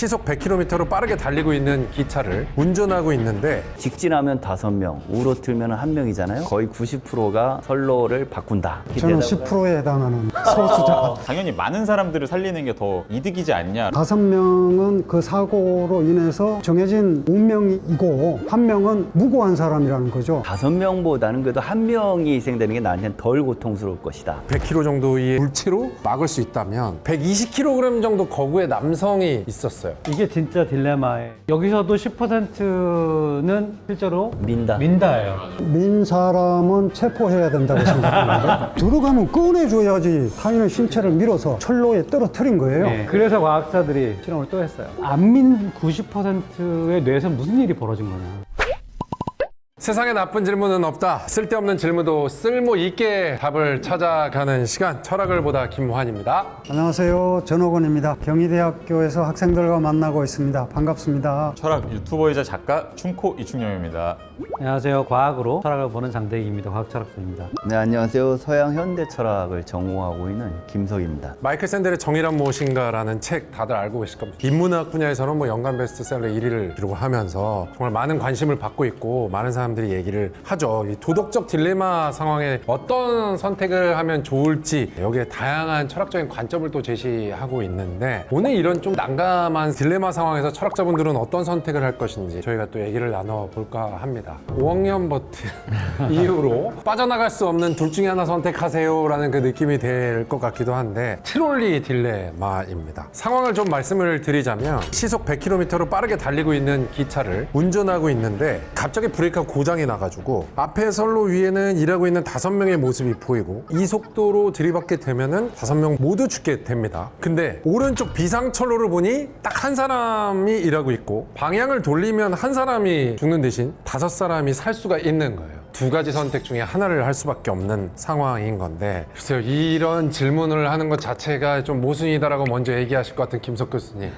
시속 100km로 빠르게 달리고 있는 기차를 운전하고 있는데 직진하면 5명, 우로 틀면 1명이잖아요. 거의 90%가 선로를 바꾼다. 저는 10%에 해당하는 소수자. 당연히 많은 사람들을 살리는 게 더 이득이지 않냐. 5명은 그 사고로 인해서 정해진 운명이고 1명은 무고한 사람이라는 거죠. 5명보다는 그래도 1명이 희생되는 게 나한테는 덜 고통스러울 것이다. 100km 정도의 물체로 막을 수 있다면 120kg 정도 거구의 남성이 있었어요. 이게 진짜 딜레마에 여기서도 10%는 실제로 민다. 민다예요. 민 사람은 체포해야 된다고 생각하는데 들어가면 꺼내줘야지 타인의 신체를 밀어서 철로에 떨어뜨린 거예요. 네, 그래서 과학자들이 실험을 또 했어요. 안 민 90%의 뇌에서 무슨 일이 벌어진 거냐. 세상에 나쁜 질문은 없다. 쓸데없는 질문도 쓸모 있게 답을 찾아가는 시간, 철학을 보다 김환입니다. 안녕하세요. 전호건입니다. 경희대학교에서 학생들과 만나고 있습니다. 반갑습니다. 철학 유튜버이자 작가 춤코 이충영입니다. 안녕하세요. 과학으로 철학을 보는 장대익입니다. 과학철학자입니다. 네, 안녕하세요. 서양 현대 철학을 전공하고 있는 김석입니다. 마이클 샌델의 정의란 무엇인가라는 책 다들 알고 계실 겁니다. 인문학 분야에서는 뭐 연간 베스트셀러 1위를 기록하면서 정말 많은 관심을 받고 있고 많은 사람들이 얘기를 하죠. 이 도덕적 딜레마 상황에 어떤 선택을 하면 좋을지 여기에 다양한 철학적인 관점을 또 제시하고 있는데 오늘 이런 좀 난감한 딜레마 상황에서 철학자분들은 어떤 선택을 할 것인지 저희가 또 얘기를 나눠볼까 합니다. 5학년 버튼 이후로 빠져나갈 수 없는 둘 중에 하나 선택하세요 라는 그 느낌이 될 것 같기도 한데 트롤리 딜레마입니다. 상황을 좀 말씀을 드리자면 시속 100km로 빠르게 달리고 있는 기차를 운전하고 있는데 갑자기 브레이크가 고장이 나가지고 앞에 선로 위에는 일하고 있는 5명의 모습이 보이고 이 속도로 들이받게 되면은 5명 모두 죽게 됩니다. 근데 오른쪽 비상철로를 보니 딱 한 사람이 일하고 있고 방향을 돌리면 한 사람이 죽는 대신 5사람이 살 수가 있는 거예요. 두 가지 선택 중에 하나를 할 수밖에 없는 상황인 건데 글쎄요, 이런 질문을 하는 것 자체가 좀 모순이다라고 먼저 얘기하실 것 같은 김석 교수님.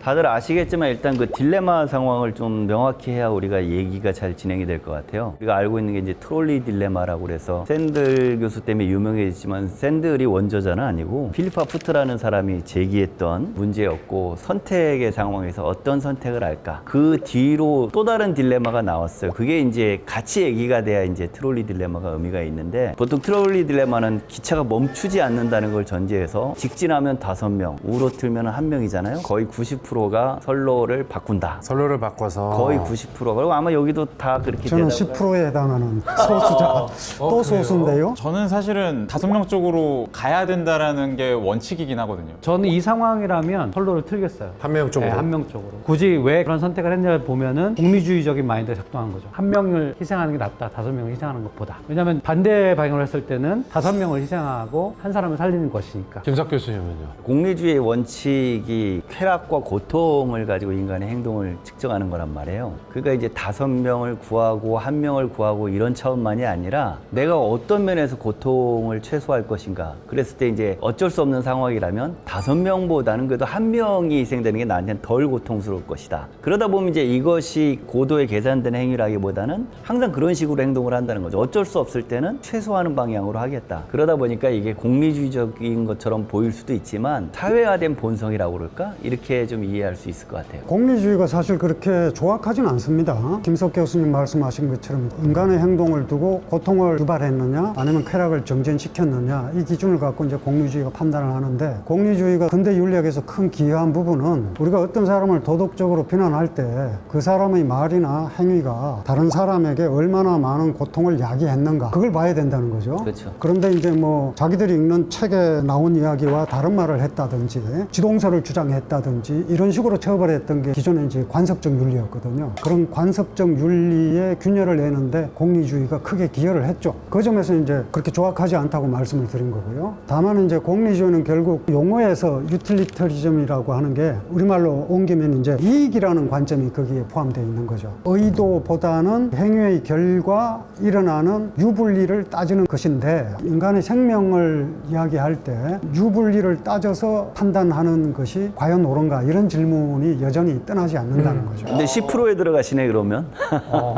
다들 아시겠지만 일단 그 딜레마 상황을 좀 명확히 해야 우리가 얘기가 잘 진행이 될 것 같아요. 우리가 알고 있는 게 이제 트롤리 딜레마라고 그래서 샌들 교수 때문에 유명해지지만 샌들이 원저자는 아니고 필리파 푸트라는 사람이 제기했던 문제였고 선택의 상황에서 어떤 선택을 할까? 그 뒤로 또 다른 딜레마가 나왔어요. 그게 이제 같이 얘기가 돼야 이제 트롤리 딜레마가 의미가 있는데 보통 트롤리 딜레마는 기차가 멈추지 않는다는 걸 전제해서 직진하면 5명, 우로 틀면 1명이잖아요. 거의 90%가 선로를 바꾼다. 선로를 바꿔서 거의 90%. 그리고 아마 여기도 다 그렇게 저는 되다. 10%에 해당하는 소수자. 또 소수인데요. 저는 사실은 5명 쪽으로 가야 된다라는 게 원칙이긴 하거든요. 저는 이 상황이라면 선로를 틀겠어요. 한 명 쪽으로. 네, 1명 쪽으로. 굳이 왜 그런 선택을 했냐를 보면은 공리주의적인 마인드가 작동한 거죠. 1명을 희생하는 게 낫다. 5명을 희생하는 것보다. 왜냐하면 반대 방향을 했을 때는 5명을 희생하고 한 사람을 살리는 것이니까. 김석 교수님은요? 공리주의의 원칙이 쾌락과 고통을 가지고 인간의 행동을 측정하는 거란 말이에요. 그러니까 이제 5명을 구하고 1명을 구하고 이런 차원만이 아니라 내가 어떤 면에서 고통을 최소화할 것인가. 그랬을 때 이제 어쩔 수 없는 상황이라면 5명보다는 그래도 1명이 희생되는 게 나한테는 덜 고통스러울 것이다. 그러다 보면 이제 이것이 고도의 계산된 행위라기보다는 항상 그런 식으로 행동을 한다는 거죠. 어쩔 수 없을 때는 최소화하는 방향으로 하겠다. 그러다 보니까 이게 공리주의적인 것처럼 보일 수도 있지만 사회화된 본성이라고 그럴까? 이렇게 좀 이해할 수 있을 것 같아요. 공리주의가 사실 그렇게 조악하진 않습니다. 김석 교수님 말씀하신 것처럼 인간의 행동을 두고 고통을 유발했느냐 아니면 쾌락을 정전시켰느냐 이 기준을 갖고 이제 공리주의가 판단을 하는데 공리주의가 근대 윤리학에서 큰 기여한 부분은 우리가 어떤 사람을 도덕적으로 비난할 때 그 사람의 말이나 행위가 다른 사람에게 얼마나 많은 고통을 야기했는가 그걸 봐야 된다는 거죠. 그렇죠. 그런데 이제 뭐 자기들이 읽는 책에 나온 이야기와 다른 말을 했다든지 지동설을 주장했다든지 이런 식으로 처벌했던 게 기존의 이제 관습적 윤리였거든요. 그런 관습적 윤리에 균열을 내는데 공리주의가 크게 기여를 했죠. 그 점에서 이제 그렇게 조악하지 않다고 말씀을 드린 거고요. 다만 이제 공리주의는 결국 용어에서 유틸리터리즘이라고 하는 게 우리말로 옮기면 이제 이익이라는 관점이 거기에 포함되어 있는 거죠. 의도보다는 행위의 결과 일어나는 유불리를 따지는 것인데 인간의 생명을 이야기할 때 유불리를 따져서 판단하는 것이 과연 옳은가 이런 질문이 여전히 떠나지 않는다는 거죠. 근데 10%에 들어가시네 그러면.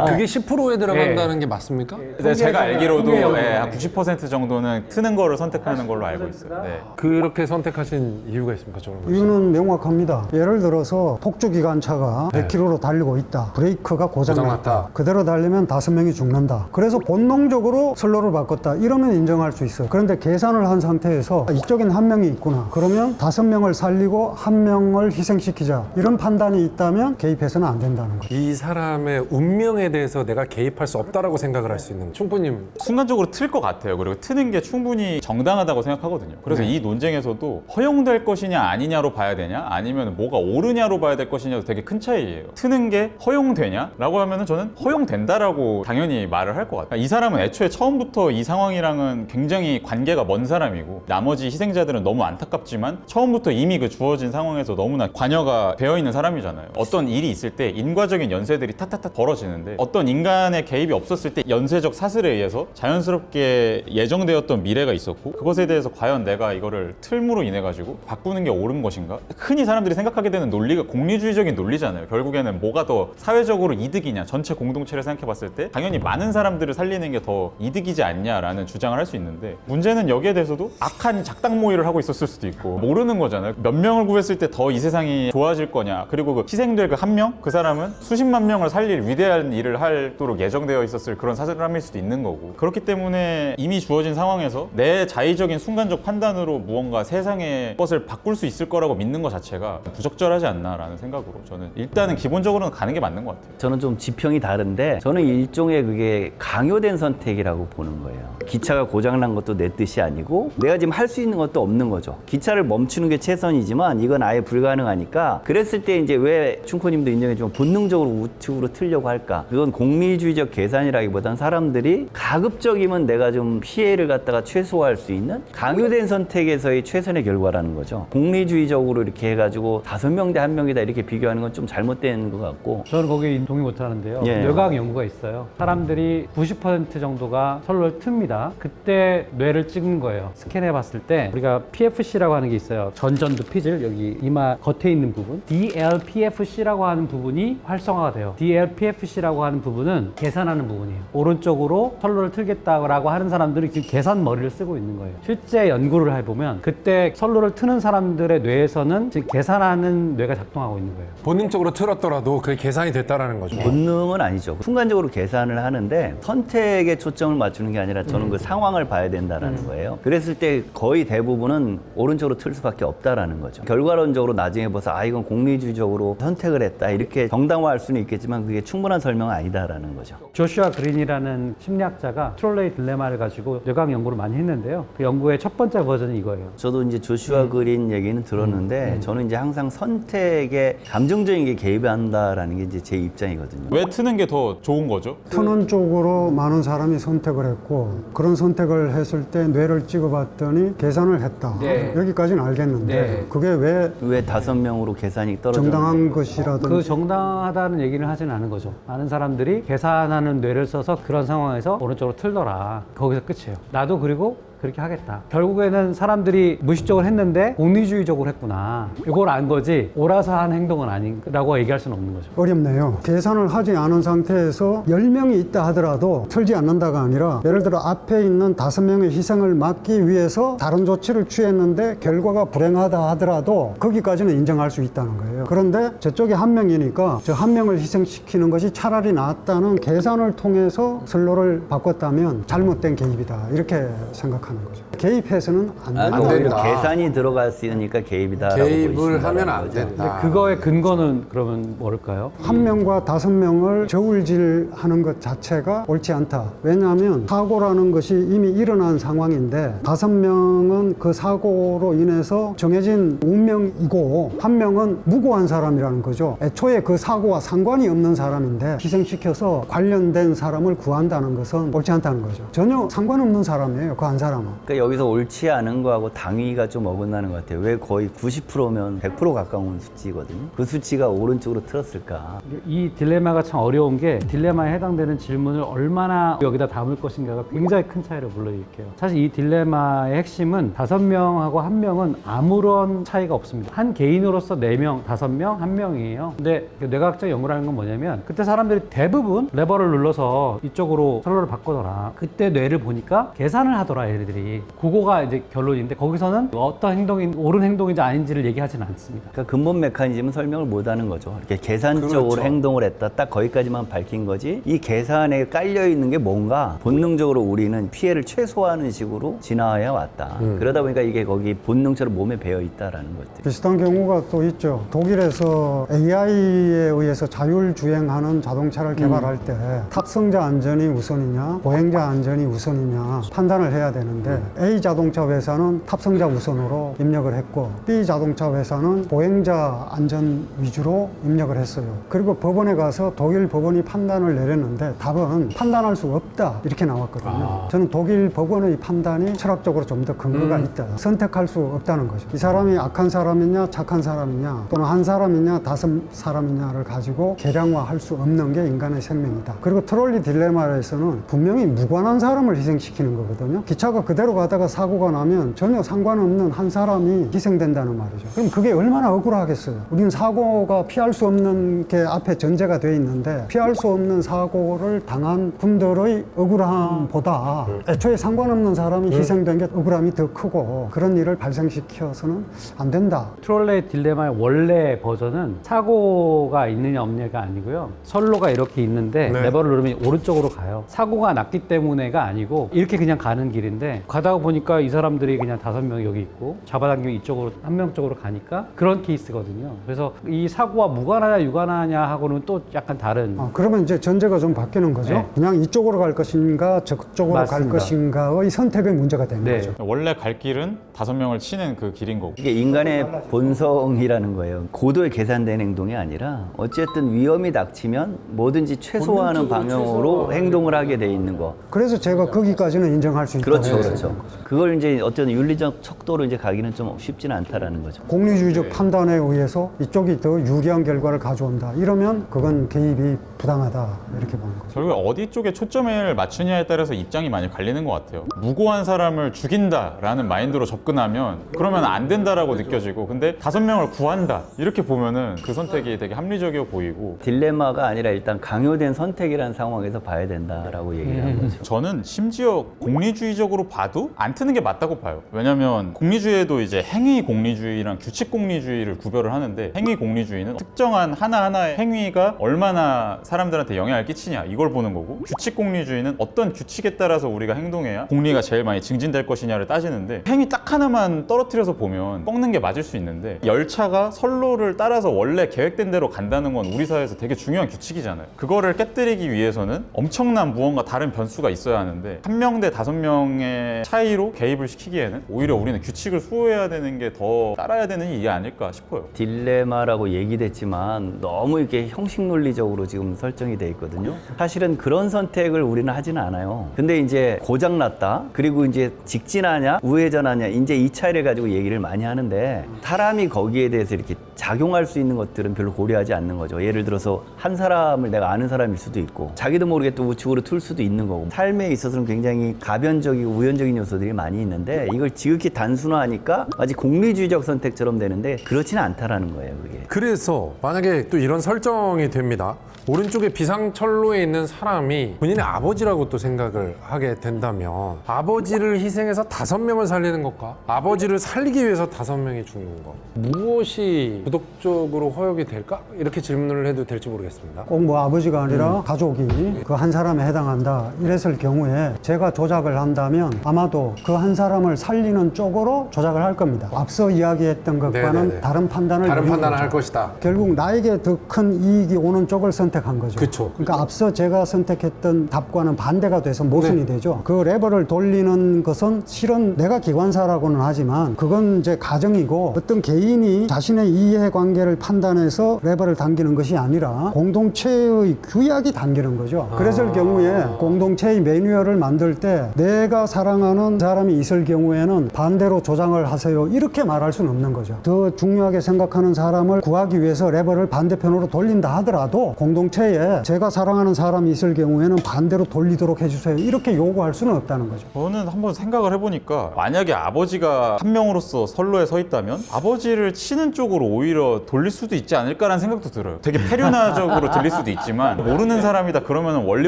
그게 10%에 들어간다는 게 맞습니까? 근데 제가 알기로도 통계 한 90% 정도는 트는 거를 선택하는 걸로 알고 있어요. 네. 그렇게 선택하신 이유가 있습니까? 저는 이유는 명확합니다. 예를 들어서 폭주기관차가 100km로 달리고 있다. 브레이크가 고장났다. 고장났다. 그대로 달리면 5명이 죽는다. 그래서 본능적으로 선로를 바꿨다. 이러면 인정할 수 있어요. 그런데 계산을 한 상태에서 이쪽엔 한 명이 있구나. 그러면 5명을 살리고 1명을 희생시키자. 이런 판단이 있다면 개입해서는 안 된다는 거예요. 이 사람의 운명에 대해서 내가 개입할 수 없다라고 생각을 할 수 있는 충분히 순간적으로 틀 것 같아요. 그리고 트는 게 충분히 정당하다고 생각하거든요. 그래서 이 논쟁에서도 허용될 것이냐 아니냐로 봐야 되냐 아니면 뭐가 옳으냐로 봐야 될 것이냐도 되게 큰 차이예요. 트는 게 허용되냐? 라고 하면은 저는 허용된다라고 당연히 말을 할 것 같아요. 이 사람은 애초에 처음부터 이 상황이랑은 굉장히 관계가 먼 사람이고 나머지 희생자들은 너무 안타깝지만 처음부터 이미 그 주어진 상황에서 너무나 관여가 되어 있는 사람이잖아요. 어떤 일이 있을 때 인과적인 연쇄들이 타타타 벌어지는데 어떤 인간의 개입이 없었을 때 연쇄적 사슬에 의해서 자연스럽게 예정되었던 미래가 있었고 그것에 대해서 과연 내가 이거를 틀무로 인해 가지고 바꾸는 게 옳은 것인가? 흔히 사람들이 생각하게 되는 논리가 공리주의적인 논리잖아요. 결국에는 뭐가 더 사회적으로 이득이냐 전체 공동체를 생각해 봤을 때 당연히 많은 사람들을 살리는 게 더 이득이지 않냐라는 주장을 할 수 있는데 문제는 여기에 대해서도 악한 작당 모의를 하고 있었을 수도 있고 모르는 거잖아요. 몇 명을 구했을 때 더 이 세상이 좋아질 거냐 그리고 그 희생될 그 한 명? 그 사람은 수십만 명을 살릴 위대한 일을 하도록 예정되어 있었을 그런 사람일 수도 있는 거고 그렇기 때문에 이미 주어진 상황에서 내 자의적인 순간적 판단으로 무언가 세상의 것을 바꿀 수 있을 거라고 믿는 것 자체가 부적절하지 않나라는 생각으로 저는 일단은 기본적으로는 가는 게 맞는 것 같아요. 저는 좀 지평이 다른데 저는 일종의 그게 강요된 선택이라고 보는 거예요. 기차가 고장난 것도 내 뜻이 아니고 내가 지금 할 수 있는 것도 없는 거죠. 기차를 멈추는 게 최선이지만 이건 아예 불가능하니까 그랬을 때 이제 왜 춘코님도 인정해주면 본능적으로 우측으로 틀려고 할까? 그건 공리주의적 계산이라기보단 사람들이 가급적이면 내가 좀 피해를 갖다가 최소화할 수 있는 강요된 선택에서의 최선의 결과라는 거죠. 공리주의적으로 이렇게 해가지고 5명 대 1명이다 이렇게 비교하는 건 좀 잘못된 것 같고 저는 거기에 동의 못 하는데요. 예. 뇌과학 연구가 있어요. 사람들이 90% 정도가 선로를 틉니다. 그때 뇌를 찍는 거예요. 스캔해 봤을 때 우리가 PFC라고 하는 게 있어요. 전전두 피질 여기 이마 겉에 있는 부분 DLPFC라고 하는 부분이 활성화가 돼요. DLPFC라고 하는 부분은 계산하는 부분이에요. 오른쪽으로 선로를 틀겠다고 하는 사람들이 지금 계산 머리를 쓰고 있는 거예요. 실제 연구를 해보면 그때 선로를 트는 사람들의 뇌에서는 지금 계산하는 뇌가 작동하고 있는 거예요. 본능적으로 틀었더라도 그게 계산이 됐다라는 거죠. 본능은 아니죠. 순간적으로 계산을 하는데 선택에 초점을 맞추는 게 아니라 저는 그 상황을 봐야 된다는 거예요. 그랬을 때 거의 대부분은 오른쪽으로 틀 수밖에 없다라는 거죠. 결과론적으로 나중에 봐서 아 이건 공리주의적으로 선택을 했다 이렇게 정당화할 수는 있겠지만 그게 충분한 설명은 아니다라는 거죠. 조슈아 그린이라는 심리학자가 트롤레이 딜레마를 가지고 뇌과학 연구를 많이 했는데요. 그 연구의 첫 번째 버전이 이거예요. 저도 이제 조슈아 그린 얘기는 들었는데 저는 이제 항상 선택에 감정적인 게 개입한다라는 게 이제 제 입장이거든요. 왜 트는 게 더 좋은 거죠? 트는 쪽으로 많은 사람이 선택을 했고 그런 선택을 했을 때 뇌를 찍어봤더니 계산을 했다. 네. 여기까지는 알겠는데 네. 그게 왜 왜 5명으로 계산이 떨어졌는지 정당한 것이라든지 그 정당하다는 얘기를 하진 않은 거죠. 많은 사람들이 계산하는 뇌를 써서 그런 상황에서 오른쪽으로 틀더라. 거기서 끝이에요. 나도 그리고 그렇게 하겠다. 결국에는 사람들이 무의식적으로 했는데 공리주의적으로 했구나. 이걸 안 거지 옳아서 한 행동은 아니라고 얘기할 수는 없는 거죠. 어렵네요. 계산을 하지 않은 상태에서 10명이 있다 하더라도 틀지 않는다가 아니라 예를 들어 앞에 있는 5명의 희생을 막기 위해서 다른 조치를 취했는데 결과가 불행하다 하더라도 거기까지는 인정할 수 있다는 거예요. 그런데 저쪽에 1명이니까 저 1명을 희생시키는 것이 차라리 낫다는 계산을 통해서 선로를 바꿨다면 잘못된 개입이다. 이렇게 생각합니다. 거죠. 개입해서는 안 된다. 안 된다. 계산이 들어갔으니까 개입이다. 개입을 하면 안 된다. 그거의 근거는 그러면 뭘까요? 1명과 5명을 저울질하는 것 자체가 옳지 않다. 왜냐하면 사고라는 것이 이미 일어난 상황인데 5명은 그 사고로 인해서 정해진 운명이고 1명은 무고한 사람이라는 거죠. 애초에 그 사고와 상관이 없는 사람인데 희생시켜서 관련된 사람을 구한다는 것은 옳지 않다는 거죠. 전혀 상관없는 사람이에요. 그 한 사람. 아마. 그러니까 여기서 옳지 않은 거하고 당위가 좀 어긋나는 것 같아요. 왜 거의 90%면 100% 가까운 수치거든요. 그 수치가 오른쪽으로 틀었을까? 이 딜레마가 참 어려운 게 딜레마에 해당되는 질문을 얼마나 여기다 담을 것인가가 굉장히 큰 차이를 불러일으켜요. 사실 이 딜레마의 핵심은 5명하고 1명은 아무런 차이가 없습니다. 한 개인으로서 4명, 5명, 1명이에요. 근데 뇌과학적 연구라는 건 뭐냐면 그때 사람들이 대부분 레버를 눌러서 이쪽으로 선로를 바꾸더라. 그때 뇌를 보니까 계산을 하더라, 얘네들이. 그거가 이제 결론인데 거기서는 어떤 행동이 옳은 행동인지 아닌지를 얘기하지는 않습니다. 그러니까 근본 메커니즘은 설명을 못하는 거죠. 이렇게 계산적으로 그렇죠. 행동을 했다. 딱 거기까지만 밝힌 거지. 이 계산에 깔려 있는 게 뭔가 본능적으로 우리는 피해를 최소화하는 식으로 진화해 왔다. 그러다 보니까 이게 거기 본능처럼 몸에 배어 있다라는 것들. 비슷한 경우가 또 있죠. 독일에서 AI에 의해서 자율주행하는 자동차를 개발할 때 탑승자 안전이 우선이냐 보행자 안전이 우선이냐 판단을 해야 되는데 A 자동차 회사는 탑승자 우선으로 입력을 했고 B 자동차 회사는 보행자 안전 위주로 입력을 했어요. 그리고 법원에 가서 독일 법원이 판단을 내렸는데 답은 판단할 수 없다 이렇게 나왔거든요. 저는 독일 법원의 판단이 철학적으로 좀 더 근거가 있다. 선택할 수 없다는 거죠. 이 사람이 악한 사람이냐 착한 사람이냐 또는 한 사람이냐 5사람이냐를 가지고 계량화할 수 없는 게 인간의 생명이다. 그리고 트롤리 딜레마에서는 분명히 무관한 사람을 희생시키는 거거든요. 기차가 그대로 가다가 사고가 나면 전혀 상관없는 한 사람이 희생된다는 말이죠. 그럼 그게 얼마나 억울하겠어요. 우리는 사고가 피할 수 없는 게 앞에 전제가 돼 있는데 피할 수 없는 사고를 당한 분들의 억울함보다 애초에 상관없는 사람이 희생된 게 억울함이 더 크고 그런 일을 발생시켜서는 안 된다. 트롤레이 딜레마의 원래 버전은 사고가 있느냐 없느냐가 아니고요. 선로가 이렇게 있는데 네. 레버를 누르면 오른쪽으로 가요. 사고가 났기 때문에가 아니고 이렇게 그냥 가는 길인데 가다가 보니까 이 사람들이 그냥 5명이 여기 있고 잡아당기면 이쪽으로 1명 쪽으로 가니까 그런 케이스거든요. 그래서 이 사고와 무관하냐 유관하냐 하고는 또 약간 다른 그러면 이제 전제가 좀 바뀌는 거죠. 네. 그냥 이쪽으로 갈 것인가 저쪽으로 갈 맞습니다. 것인가의 선택의 문제가 되는 네. 거죠. 원래 갈 길은 5명을 치는 그 길인 거고. 이게 인간의 본성이라는 거예요. 고도의 계산된 행동이 아니라 어쨌든 위험이 닥치면 뭐든지 최소화하는 방향으로 행동을 하게 돼 있는 거. 그래서 제가 거기까지는 인정할 수 있다고 그렇죠, 해요. 그렇죠. 그걸 이제 어떤 윤리적 척도로 이제 가기는 좀 쉽지는 않다라는 거죠. 공리주의적 판단에 의해서 이쪽이 더 유리한 결과를 가져온다. 이러면 그건 개입이 부당하다. 이렇게 보는 거죠. 결국에 어디 쪽에 초점을 맞추냐에 따라서 입장이 많이 갈리는 것 같아요. 무고한 사람을 죽인다라는 마인드로 접근하면 그러면 안 된다라고 느껴지고, 근데 5명을 구한다 이렇게 보면은 그 선택이 되게 합리적이어 보이고. 딜레마가 아니라 일단 강요된 선택이라는 상황에서 봐야 된다라고 얘기를 한 거죠. 저는 심지어 공리주의적으로 봐도 안 트는 게 맞다고 봐요. 왜냐면 공리주의에도 이제 행위 공리주의랑 규칙 공리주의를 구별을 하는데, 행위 공리주의는 특정한 하나하나의 행위가 얼마나 사람들한테 영향을 끼치냐 이걸 보는 거고, 규칙 공리주의는 어떤 규칙에 따라서 우리가 행동해야 공리가 제일 많이 증진될 것이냐를 따지는데, 행위 딱 하나만 떨어뜨려서 보면 꺾는 게 맞을 수 있는데, 열차가 선로를 따라서 원래 계획된 대로 간다는 건 우리 사회에서 되게 중요한 규칙이잖아요. 그거를 깨뜨리기 위해서는 엄청난 무언가 다른 변수가 있어야 하는데, 1명 대 5명의 차이로 개입을 시키기에는 오히려 우리는 규칙을 수호해야 되는 게 더 따라야 되는 일이 아닐까 싶어요. 딜레마라고 얘기됐지만 너무 이렇게 형식 논리적으로 지금 설정이 돼 있거든요. 사실은 그런 선택을 우리는 하지는 않아요. 근데 이제 고장났다, 그리고 이제 직진하냐 우회전하냐, 이제 이 차이를 가지고 얘기를 많이 하는데, 사람이 거기에 대해서 이렇게 작용할 수 있는 것들은 별로 고려하지 않는 거죠. 예를 들어서 한 사람을 내가 아는 사람일 수도 있고, 자기도 모르게 또 우측으로 틀 수도 있는 거고, 삶에 있어서는 굉장히 가변적이고 우연적인 요소들이 많이 있는데, 이걸 지극히 단순화하니까 마치 공리주의적 선택처럼 되는데 그렇지는 않다라는 거예요, 그게. 그래서 만약에 또 이런 설정이 됩니다. 오른쪽에 비상철로에 있는 사람이 본인의 아버지라고 또 생각을 하게 된다면, 아버지를 희생해서 5명을 살리는 것과 아버지를 살리기 위해서 5명이 죽는 것, 무엇이 도덕적으로 허용이 될까? 이렇게 질문을 해도 될지 모르겠습니다. 꼭 뭐 아버지가 아니라 가족이 그 한 사람에 해당한다 이랬을 경우에 제가 조작을 한다면 아마도 그 한 사람을 살리는 쪽으로 조작을 할 겁니다. 앞서 이야기했던 것과는 네네네. 다른 판단을 다른 내리는 판단을 거죠. 할 것이다. 결국 나에게 더 큰 이익이 오는 쪽을 선택 선택한 거죠. 그쵸. 그러니까 앞서 제가 선택했던 답과는 반대가 돼서 모순이 되죠. 그 레버를 돌리는 것은 실은 내가 기관사라고는 하지만 그건 이제 가정이고 어떤 개인이 자신의 이해관계를 판단해서 레버를 당기는 것이 아니라 공동체의 규약이 당기는 거죠. 그랬을 경우에 공동체의 매뉴얼을 만들 때 내가 사랑하는 사람이 있을 경우에는 반대로 조장을 하세요 이렇게 말할 수는 없는 거죠. 더 중요하게 생각하는 사람을 구하기 위해서 레버를 반대편으로 돌린다 하더라도 공동체에 제가 사랑하는 사람이 있을 경우에는 반대로 돌리도록 해주세요 이렇게 요구할 수는 없다는 거죠. 저는 한번 생각을 해보니까 만약에 아버지가 한 명으로서 선로에 서 있다면 아버지를 치는 쪽으로 오히려 돌릴 수도 있지 않을까라는 생각도 들어요. 되게 페류나적으로 들릴 수도 있지만 모르는 사람이다 그러면 원리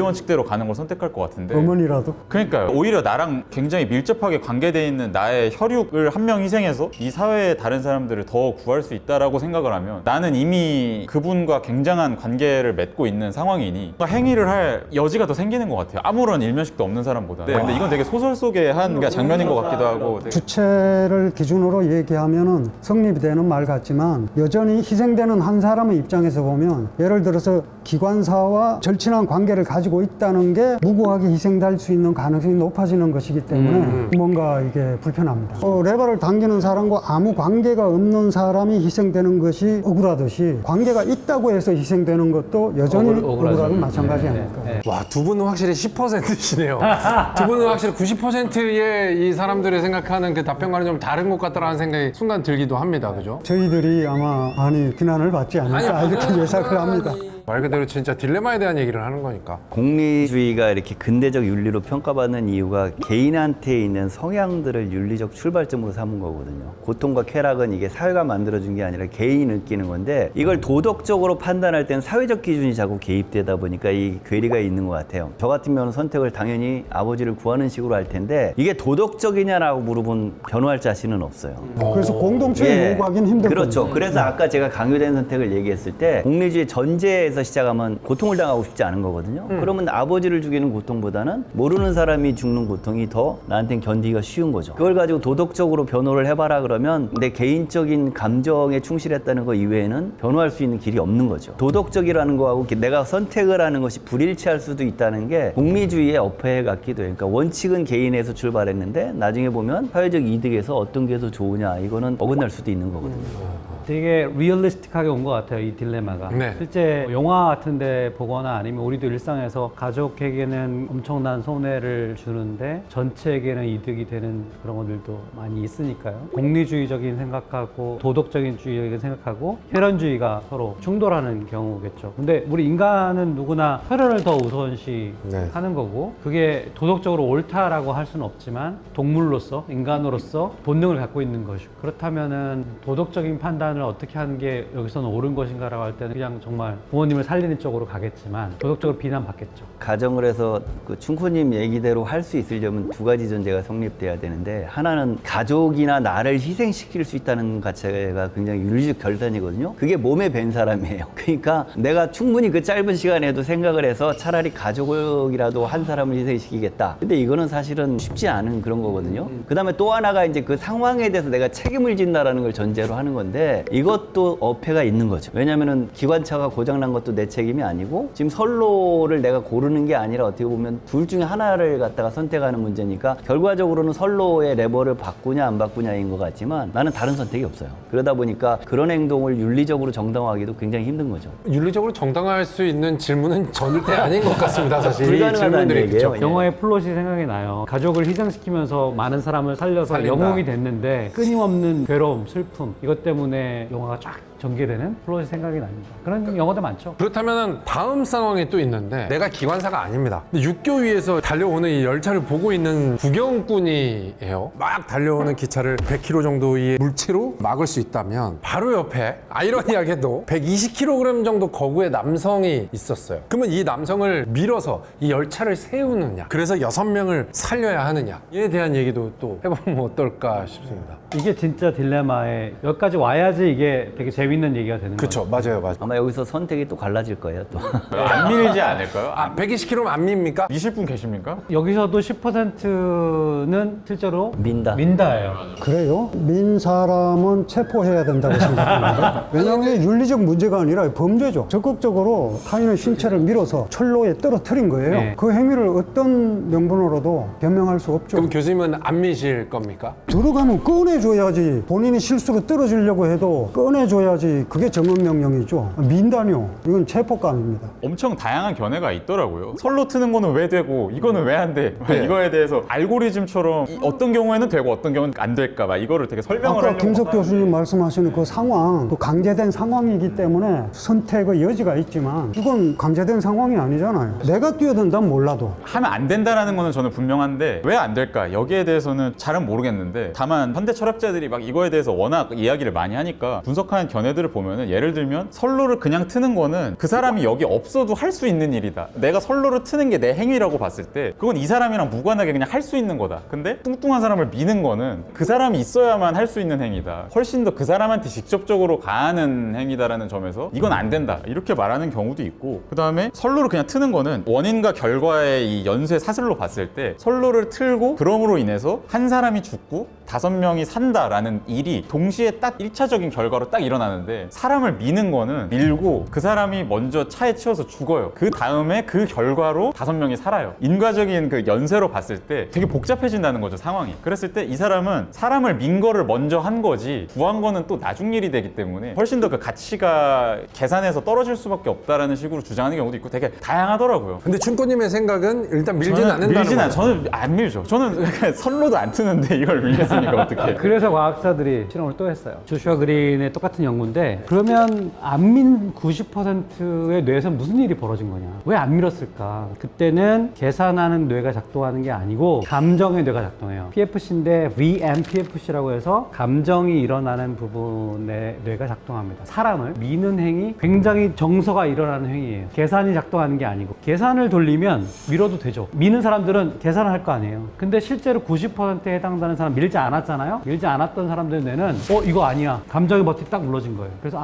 원칙대로 가는 걸 선택할 것 같은데 어머니라도 그러니까요. 오히려 나랑 굉장히 밀접하게 관계되어 있는 나의 혈육을 한 명 희생해서 이 사회의 다른 사람들을 더 구할 수 있다라고 생각을 하면 나는 이미 그분과 굉장한 관계를 맺고 있는 상황이니 행위를 할 여지가 더 생기는 것 같아요. 아무런 일면식도 없는 사람보다. 근데 이건 되게 소설 속의 한 장면인 것 같기도 하고 되게 주체를 기준으로 얘기하면은 성립이 되는 말 같지만 여전히 희생되는 한 사람의 입장에서 보면 예를 들어서 기관사와 절친한 관계를 가지고 있다는 게 무고하게 희생될 수 있는 가능성이 높아지는 것이기 때문에 뭔가 이게 불편합니다. 레버를 당기는 사람과 아무 관계가 없는 사람이 희생되는 것이 억울하듯이 관계가 있다고 해서 희생되는 것도 여전히 억울하고 마찬가지 아닐까. 와, 두 분은 확실히 10%시네요. 두 분은 확실히 90%의 이 사람들이 생각하는 그 답변과는 좀 다른 것 같다라는 생각이 순간 들기도 합니다. 그죠? 저희들이 아마 많이 비난을 받지 않을까 이렇게 예상을 합니다. 말 그대로 진짜 딜레마에 대한 얘기를 하는 거니까. 공리주의가 이렇게 근대적 윤리로 평가받는 이유가 개인한테 있는 성향들을 윤리적 출발점으로 삼은 거거든요. 고통과 쾌락은 이게 사회가 만들어준 게 아니라 개인이 느끼는 건데 이걸 도덕적으로 판단할 땐 사회적 기준이 자꾸 개입되다 보니까 이 괴리가 있는 것 같아요. 저 같으면 선택을 당연히 아버지를 구하는 식으로 할 텐데 이게 도덕적이냐라고 물어본 변호할 자신은 없어요. 그래서 공동체에 요구하기는 힘들거든요. 그렇죠. 그래서 아까 제가 강요된 선택을 얘기했을 때 공리주의 전제에서 시작하면 고통을 당하고 싶지 않은 거거든요. 그러면 아버지를 죽이는 고통보다는 모르는 사람이 죽는 고통이 더 나한테는 견디기가 쉬운 거죠. 그걸 가지고 도덕적으로 변호를 해봐라 그러면 내 개인적인 감정에 충실했다는 거 이외에는 변호할 수 있는 길이 없는 거죠. 도덕적이라는 거하고 내가 선택을 하는 것이 불일치할 수도 있다는 게 공리주의의 어폐 같기도 해요. 그러니까 원칙은 개인에서 출발했는데 나중에 보면 사회적 이득에서 어떤 게 더 좋으냐 이거는 어긋날 수도 있는 거거든요. 되게 리얼리스틱하게 온 것 같아요, 이 딜레마가. 네. 실제 영화 같은 데 보거나 아니면 우리도 일상에서 가족에게는 엄청난 손해를 주는데 전체에게는 이득이 되는 그런 것들도 많이 있으니까요. 공리주의적인 생각하고 도덕적인 주의적인 생각하고 혈연주의가 서로 충돌하는 경우겠죠. 근데 우리 인간은 누구나 혈연을 더 우선시 네. 하는 거고 그게 도덕적으로 옳다라고 할 수는 없지만 동물로서 인간으로서 본능을 갖고 있는 것이고 그렇다면은 도덕적인 판단을 어떻게 하는 게 여기서는 옳은 것인가라고 할 때는 그냥 정말 부모님을 살리는 쪽으로 가겠지만 도덕적으로 비난받겠죠. 가정을 해서 그 춘코님 얘기대로 할 수 있으려면 두 가지 전제가 성립돼야 되는데 하나는 가족이나 나를 희생시킬 수 있다는 자체가 굉장히 윤리적 결단이거든요. 그게 몸에 밴 사람이에요. 그러니까 내가 충분히 그 짧은 시간에도 생각을 해서 차라리 가족이라도 한 사람을 희생시키겠다. 근데 이거는 사실은 쉽지 않은 그런 거거든요. 그 다음에 또 하나가 이제 그 상황에 대해서 내가 책임을 진다라는 걸 전제로 하는 건데 이것도 어폐가 있는 거죠. 왜냐면은 기관차가 고장난 것도 내 책임이 아니고 지금 선로를 내가 고르는 게 아니라 어떻게 보면 둘 중에 하나를 갖다가 선택하는 문제니까 결과적으로는 선로의 레버를 바꾸냐 안 바꾸냐인 것 같지만 나는 다른 선택이 없어요. 그러다 보니까 그런 행동을 윤리적으로 정당화하기도 굉장히 힘든 거죠. 윤리적으로 정당할 수 있는 질문은 절대 아닌 것 같습니다. 사실 이 불가능하다는 질문들이 얘기예요. 그렇죠. 영화의 플롯이 생각이 나요. 가족을 희생시키면서 많은 사람을 살려서 살린다. 영웅이 됐는데 끊임없는 괴로움, 슬픔 이것 때문에 영화가 쫙 전개되는 플롯이 생각이 납니다. 그런 영화도 많죠. 그렇다면 다음 상황이 또 있는데 내가 기관사가 아닙니다. 근데 육교 위에서 달려오는 이 열차를 보고 있는 구경꾼이에요. 막 달려오는 기차를 100km 정도의 물체로 막을 수 있다면 바로 옆에 아이러니하게도 120kg 정도 거구의 남성이 있었어요. 그러면 이 남성을 밀어서 이 열차를 세우느냐 그래서 6명을 살려야 하느냐에 대한 얘기도 또 해보면 어떨까 싶습니다. 이게 진짜 딜레마에 여기까지 와야지 이게 되게 재밌는 재밌는 얘기가 되는 그쵸, 거예요. 맞아요. 아마 여기서 선택이 또 갈라질 거예요. 또. 안 밀리지 않을까요? 아, 120kg면 안 밉니까? 미실 분 계십니까? 여기서도 10%는 실제로 민다. 민다예요. 그래요? 민 사람은 체포해야 된다고 생각합니다. 왜냐하면 이게 윤리적 문제가 아니라 범죄죠. 적극적으로 타인의 신체를 밀어서 철로에 떨어뜨린 거예요. 네. 그 행위를 어떤 명분으로도 변명할 수 없죠. 그럼 교수님은 안 미실 겁니까? 들어가면 꺼내줘야지. 본인이 실수로 떨어지려고 해도 꺼내줘야지. 그게 정언명령이죠. 민다뇨. 이건 체포감입니다. 엄청 다양한 견해가 있더라고요. 선로 트는 거는 왜 되고 이거는 왜 안 돼? 네. 이거에 대해서 알고리즘처럼 어떤 경우에는 되고 어떤 경우는 안 될까 봐 이거를 되게 설명을 아까 하려고 김석 하는데 교수님 말씀하시는 그 상황, 그 강제된 상황이기 때문에 선택의 여지가 있지만 이건 강제된 상황이 아니잖아요. 내가 뛰어든다면 몰라도. 하면 안 된다라는 거는 저는 분명한데 왜 안 될까? 여기에 대해서는 잘은 모르겠는데 다만 현대 철학자들이 막 이거에 대해서 워낙 이야기를 많이 하니까 분석하는 견해들을 보면은 예를 들면 선로를 그냥 트는 거는 그 사람이 여기 없어도 할 수 있는 일이다. 내가 선로를 트는 게 내 행위라고 봤을 때 그건 이 사람이랑 무관하게 그냥 할 수 있는 거다. 근데 뚱뚱한 사람을 미는 거는 그 사람이 있어야만 할 수 있는 행위다. 훨씬 더 그 사람한테 직접적으로 가하는 행위다라는 점에서 이건 안 된다. 이렇게 말하는 경우도 있고 그 다음에 선로를 그냥 트는 거는 원인과 결과의 이 연쇄 사슬로 봤을 때 선로를 틀고 그럼으로 인해서 한 사람이 죽고 5명이 산다라는 일이 동시에 딱 1차적인 결과로 딱 일어나는데 사람을 미는 거는 밀고 그 사람이 먼저 차에 치여서 죽어요. 그 다음에 그 결과로 5명이 살아요. 인과적인 그 연쇄로 봤을 때 되게 복잡해진다는 거죠, 상황이. 그랬을 때 이 사람은 사람을 민 거를 먼저 한 거지 구한 거는 또 나중 일이 되기 때문에 훨씬 더 그 가치가 계산해서 떨어질 수밖에 없다라는 식으로 주장하는 경우도 있고 되게 다양하더라고요. 근데 춘꼬님의 생각은 일단 밀지는 않는다는 밀진 거예요. 저는 안 밀죠. 저는 선로도 안 트는데 이걸 밀겠습니까 어떻게? 그래서 과학자들이 실험을 또 했어요. 조슈아 그린의 똑같은 연구인데 그러면 안 민 90%의 뇌에서 무슨 일이 벌어진 거냐? 왜 안 밀었을까? 그때는 계산하는 뇌가 작동하는 게 아니고 감정의 뇌가 작동해요. PFC인데 VMPFC라고 해서 감정이 일어나는 부분의 뇌가 작동합니다. 사람을 미는 행위 굉장히 정서가 일어나는 행위예요. 계산이 작동하는 게 아니고 계산을 돌리면 밀어도 되죠. 미는 사람들은 계산을 할 거 아니에요. 근데 실제로 90%에 해당되는 사람 밀지 않았잖아요. 밀지 않았던 사람들의 뇌는 이거 아니야. 감정의 버튼이 딱 눌러진 거예요. 그래서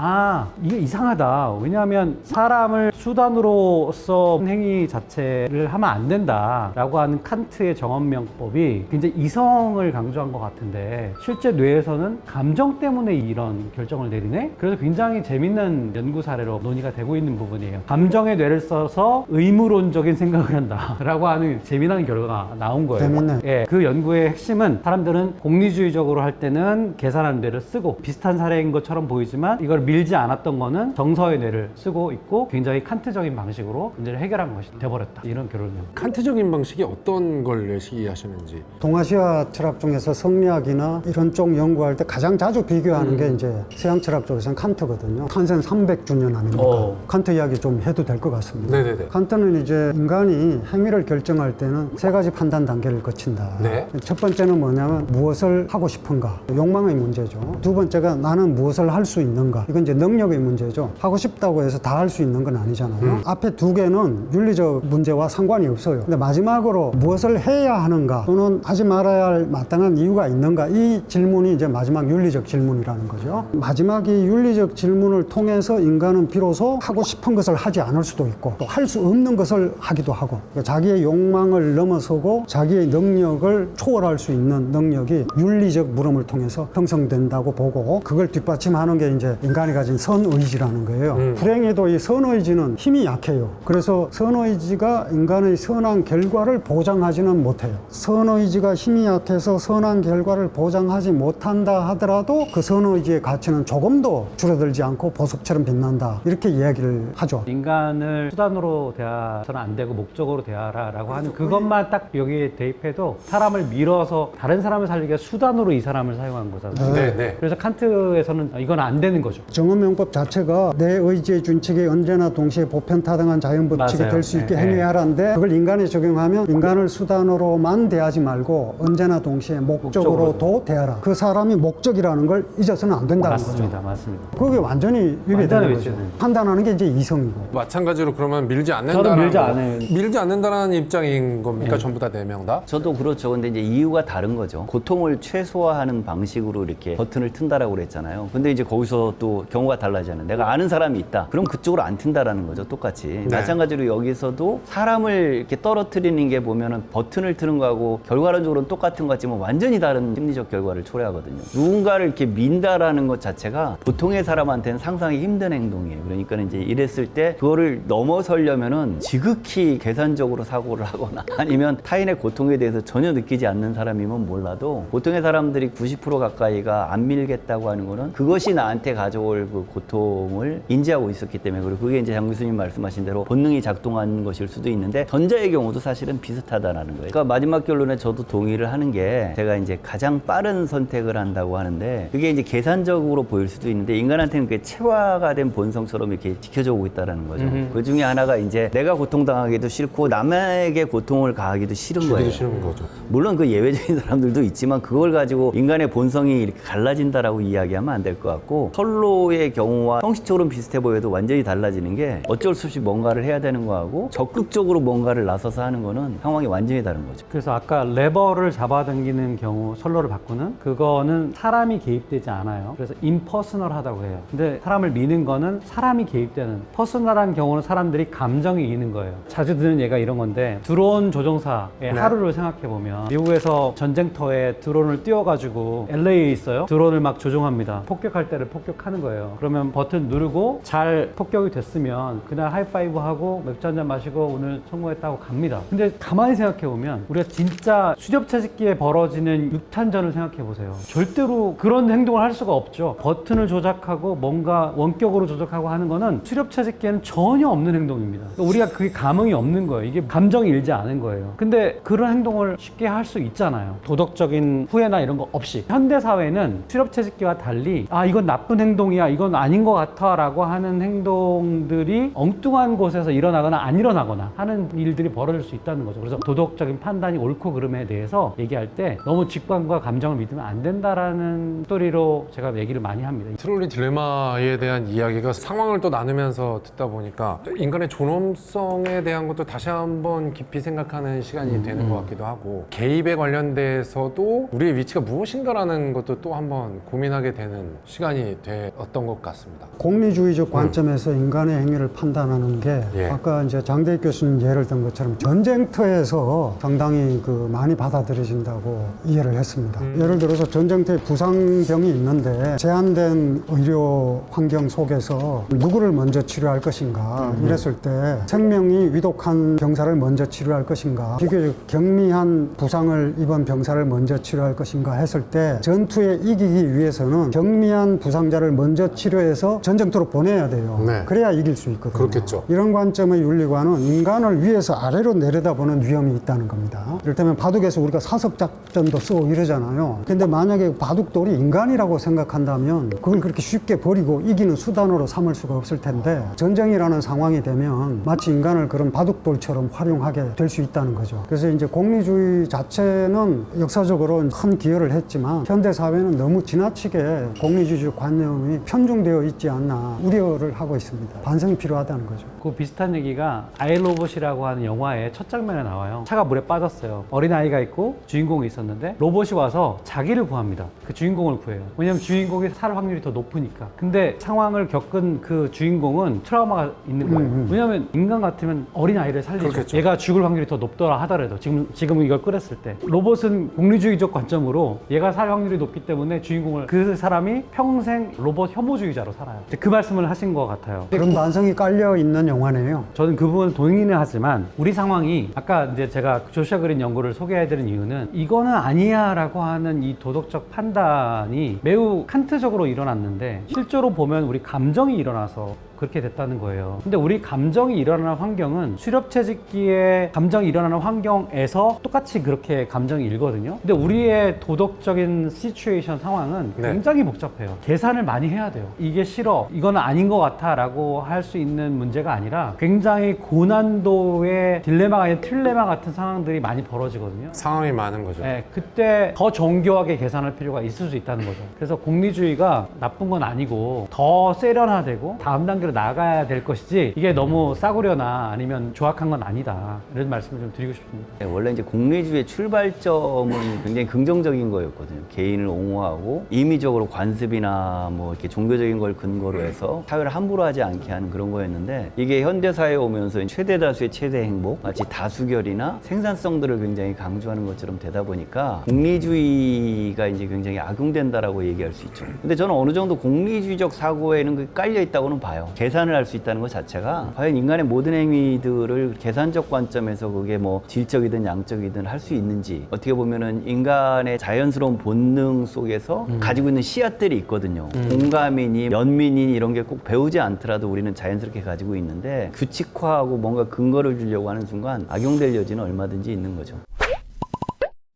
이게 이상하다. 왜냐하면 사람을 수단으로서 행위 자체를 하면 안 된다라고 하는 칸트의 정언명법이 굉장히 이성을 강조한 것 같은데 실제 뇌에서는 감정 때문에 이런 결정을 내리네? 그래서 굉장히 재밌는 연구 사례로 논의가 되고 있는 부분이에요. 감정의 뇌를 써서 의무론적인 생각을 한다라고 하는 재미난 결과가 나온 거예요. 재밌네. 예, 그 연구의 핵심은 사람들은 공리주의적으로 할 때는 계산하는 뇌를 쓰고 비슷한 사례인 것처럼 보이지만 이걸 밀지 않았던 거는 정서의 뇌를 쓰고 있고 굉장히 칸트적인 방식으로 문제를 해결한 것이 돼버렸다. 이런 결론이에요. 칸트적인 방식이 어떤 걸 예시하시는지. 동아시아 철학 중에서 성리학이나 이런 쪽 연구할 때 가장 자주 비교하는 게 이제 서양 철학 쪽에서는 칸트거든요. 탄생 300주년 아닙니까? 칸트 이야기 좀 해도 될 것 같습니다. 네네네. 칸트는 이제 인간이 행위를 결정할 때는 3가지 판단 단계를 거친다. 네. 첫 번째는 뭐냐면 무엇을 하고 싶은가? 욕망의 문제죠. 두 번째가 나는 무엇을 할 수 있는가? 이건 이제 능력의 문제죠. 하고 싶다고 해서 다 할 수 있는 건 아니잖아요. 앞에 2개는 윤리적 문제와 상관이 없어요. 근데 마지막으로 무엇을 해야 하는가 또는 하지 말아야 할 마땅한 이유가 있는가? 이 질문이 이제 마지막 윤리적 질문이라는 거죠. 마지막 이 윤리적 질문을 통해서 인간은 비로소 하고 싶은 것을 하지 않을 수도 있고 또 할 수 없는 것을 하기도 하고 그러니까 자기의 욕망을 넘어서고 자기의 능력을 초월할 수 있는 능력이 윤리적 물음을 통해서 형성된다고 보고 그걸 뒷받침하는 게 이제 인간이 가진 선의지라는 거예요. 불행히도 이 선의지는 힘이 약해요. 그래서 선의지가 인간의 선한 결과를 보장하지는 못해요. 선의지가 힘이 약해서 선한 결과를 보장하지 못한다 하더라도 그 선의지의 가치는 조금도 줄어들지 않고 보석처럼 빛난다. 이렇게 이야기를 하죠. 인간을 수단으로 대하서는 안 되고 목적으로 대하라라고 하는 그것만 딱 여기에 대입해도 사람을 밀어서 다른 사람을 살리기 위해 수단으로 이 사람을 사용한 거잖아요. 네. 그래서 칸트에서는 이건 안 되는 거죠. 정언명법 자체가 내 의지의 준칙이 언제나 동시에 보편타당한 자연법칙이 맞아요. 될 수 있게 네, 행위하라는데 그걸 인간에 적용하면 인간을 수단으로만 대하지 말고 언제나 동시에 목적으로도 대하라. 그 사람이 목적이라는 걸 잊어서는 안 된다는 맞습니다. 거죠. 맞습니다. 그게 완전히 완전히 위배되는 거죠. 위배되는 판단하는 게 이제 이성이고. 마찬가지로 그러면 밀지 않는다는 저는 밀지 않아요. 밀지 않는다는 입장인 겁니까? 전부 다 4명 다? 저도 그렇죠. 근데 이제 이유가 다른 거죠. 고통을 최소화하는 방식으로 이렇게 버튼을 튼다라고 그랬잖아요. 근데 이제 거기서 따라서 또 경우가 달라지잖아요. 내가 아는 사람이 있다. 그럼 그쪽으로 안 튄다라는 거죠. 똑같이. 네. 마찬가지로 여기서도 사람을 이렇게 떨어뜨리는 게 보면은 버튼을 트는 거하고 결과론적으로는 똑같은 것 같지만 완전히 다른 심리적 결과를 초래하거든요. 누군가를 이렇게 민다라는 것 자체가 보통의 사람한테는 상상이 힘든 행동이에요. 그러니까 이제 이랬을 때 그거를 넘어서려면은 지극히 계산적으로 사고를 하거나 아니면 타인의 고통에 대해서 전혀 느끼지 않는 사람이면 몰라도 보통의 사람들이 90% 가까이가 안 밀겠다고 하는 거는 그것이 나한테 가져올 그 고통을 인지하고 있었기 때문에 그리고 그게 이제 장 교수님 말씀하신 대로 본능이 작동한 것일 수도 있는데 전자의 경우도 사실은 비슷하다라는 거예요. 그러니까 마지막 결론에 저도 동의를 하는 게 제가 이제 가장 빠른 선택을 한다고 하는데 그게 이제 계산적으로 보일 수도 있는데 인간한테는 그게 체화가 된 본성처럼 이렇게 지켜져 오고 있다는 거죠. 그 중에 하나가 이제 내가 고통당하기도 싫고 남에게 고통을 가하기도 싫은 거예요. 주기도 싫은 거죠. 물론 그 예외적인 사람들도 있지만 그걸 가지고 인간의 본성이 이렇게 갈라진다라고 이야기하면 안 될 것 같고 선로의 경우와 형식적으로는 비슷해 보여도 완전히 달라지는 게 어쩔 수 없이 뭔가를 해야 되는 거하고 적극적으로 뭔가를 나서서 하는 거는 상황이 완전히 다른 거죠. 그래서 아까 레버를 잡아당기는 경우 선로를 바꾸는 그거는 사람이 개입되지 않아요. 그래서 임퍼스널하다고 해요. 근데 사람을 미는 거는 사람이 개입되는 퍼스널한 경우는 사람들이 감정이 이기는 거예요. 자주 듣는 예가 이런 건데 드론 조종사의 하루를 생각해 보면 미국에서 전쟁터에 드론을 띄워가지고 LA에 있어요. 드론을 막 조종합니다. 폭격할 때를 폭격하는 거예요. 그러면 버튼 누르고 잘 폭격이 됐으면 그날 하이파이브 하고 맥주 한잔 마시고 오늘 성공했다고 갑니다. 근데 가만히 생각해 보면 우리가 진짜 수렵채찍기에 벌어지는 육탄전을 생각해 보세요. 절대로 그런 행동을 할 수가 없죠. 버튼을 조작하고 뭔가 원격으로 조작하고 하는 거는 수렵채찍기에는 전혀 없는 행동입니다. 그러니까 우리가 그게 감흥이 없는 거예요. 이게 감정이 일지 않은 거예요. 근데 그런 행동을 쉽게 할 수 있잖아요. 도덕적인 후회나 이런 거 없이. 현대 사회는 수렵채찍기와 달리 아 이건 나쁜 행동이야 이건 아닌 것 같아 라고 하는 행동들이 엉뚱한 곳에서 일어나거나 안 일어나거나 하는 일들이 벌어질 수 있다는 거죠. 그래서 도덕적인 판단이 옳고 그름에 대해서 얘기할 때 너무 직관과 감정을 믿으면 안 된다라는 스토리로 제가 얘기를 많이 합니다. 트롤리 딜레마에 대한 이야기가 상황을 또 나누면서 듣다 보니까 인간의 존엄성에 대한 것도 다시 한번 깊이 생각하는 시간이 되는 것 같기도 하고 개입에 관련돼서도 우리의 위치가 무엇인가라는 것도 또 한번 고민하게 되는 시간이 되었던 것 같습니다. 공리주의적 관점에서 인간의 행위를 판단하는 게 예. 아까 이제 장대익 교수님 예를 든 것처럼 전쟁터에서 상당히 많이 받아들여진다고 이해를 했습니다. 예를 들어서 전쟁터에 부상병이 있는데 제한된 의료 환경 속에서 누구를 먼저 치료할 것인가 이랬을 때 생명이 위독한 병사를 먼저 치료할 것인가 비교적 경미한 부상을 입은 병사를 먼저 치료할 것인가 했을 때 전투에 이기기 위해서는 경미한 부상자를 먼저 치료해서 전쟁터로 보내야 돼요. 네. 그래야 이길 수 있거든요. 그렇겠죠. 이런 관점의 윤리관은 인간을 위에서 아래로 내려다보는 위험이 있다는 겁니다. 이를테면 바둑에서 우리가 사석작전도 쓰고 이러잖아요. 근데 만약에 바둑돌이 인간이라고 생각한다면 그걸 그렇게 쉽게 버리고 이기는 수단으로 삼을 수가 없을 텐데 전쟁이라는 상황이 되면 마치 인간을 그런 바둑돌처럼 활용하게 될 수 있다는 거죠. 그래서 이제 공리주의 자체는 역사적으로 큰 기여를 했지만 현대 사회는 너무 지나치게 공리주의적 관념이 편중되어 있지 않나 우려를 하고 있습니다. 반성이 필요하다는 거죠. 그 비슷한 얘기가 아이로봇이라고 하는 영화의 첫 장면에 나와요. 차가 물에 빠졌어요. 어린아이가 있고 주인공이 있었는데 로봇이 와서 자기를 구합니다. 그 주인공을 구해요. 왜냐면 주인공이 살 확률이 더 높으니까. 근데 상황을 겪은 그 주인공은 트라우마가 있는 거예요. 왜냐면 인간 같으면 어린아이를 살리죠. 그렇겠죠. 얘가 죽을 확률이 더 높더라 하더라도 지금 이걸 끓였을 때 로봇은 공리주의적 관점으로 얘가 살 확률이 높기 때문에 주인공을 그 사람이 평생 로봇 혐오주의자로 살아요. 그 말씀을 하신 것 같아요. 그런 반성이 깔려 있는 영화네요. 저는 그 부분을 동의는 하지만 우리 상황이 아까 이제 제가 조슈아 그린 연구를 소개해드린 이유는 이거는 아니야 라고 하는 이 도덕적 판단이 매우 칸트적으로 일어났는데 실제로 보면 우리 감정이 일어나서 그렇게 됐다는 거예요. 근데 우리 감정이 일어나는 환경은 수렵채찍기에 감정이 일어나는 환경에서 똑같이 그렇게 감정이 일거든요. 근데 우리의 도덕적인 시츄에이션 상황은 네. 굉장히 복잡해요. 계산을 많이 해야 돼요. 이게 싫어, 이거는 아닌 것 같아 라고 할 수 있는 문제가 아니라 굉장히 고난도의 딜레마가 아니라 틸레마 같은 상황들이 많이 벌어지거든요. 상황이 많은 거죠. 네, 그때 더 정교하게 계산할 필요가 있을 수 있다는 거죠. 그래서 공리주의가 나쁜 건 아니고 더 세련화되고 다음 단계로 방향대로 나가야 될 것이지 이게 너무 싸구려나 아니면 조악한 건 아니다. 이런 말씀을 좀 드리고 싶습니다. 네, 원래 이제 공리주의 출발점은 굉장히 긍정적인 거였거든요. 개인을 옹호하고 임의적으로 관습이나 뭐 이렇게 종교적인 걸 근거로 해서 사회를 함부로 하지 않게 하는 그런 거였는데 이게 현대사회에 오면서 최대 다수의 최대 행복, 마치 다수결이나 생산성들을 굉장히 강조하는 것처럼 되다 보니까 공리주의가 이제 굉장히 악용된다라고 얘기할 수 있죠. 근데 저는 어느 정도 공리주의적 사고에는 그 깔려 있다고는 봐요. 계산을 할 수 있다는 것 자체가 과연 인간의 모든 행위들을 계산적 관점에서 그게 뭐 질적이든 양적이든 할 수 있는지 어떻게 보면은 인간의 자연스러운 본능 속에서 가지고 있는 씨앗들이 있거든요. 공감이니 연민이니 이런 게 꼭 배우지 않더라도 우리는 자연스럽게 가지고 있는데 규칙화하고 뭔가 근거를 주려고 하는 순간 악용될 여지는 얼마든지 있는 거죠.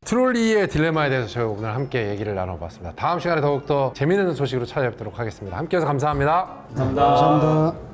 트롤리의 딜레마에 대해서 저희 오늘 함께 얘기를 나눠봤습니다. 다음 시간에 더욱더 재미있는 소식으로 찾아뵙도록 하겠습니다. 함께해서 감사합니다. 감사합니다.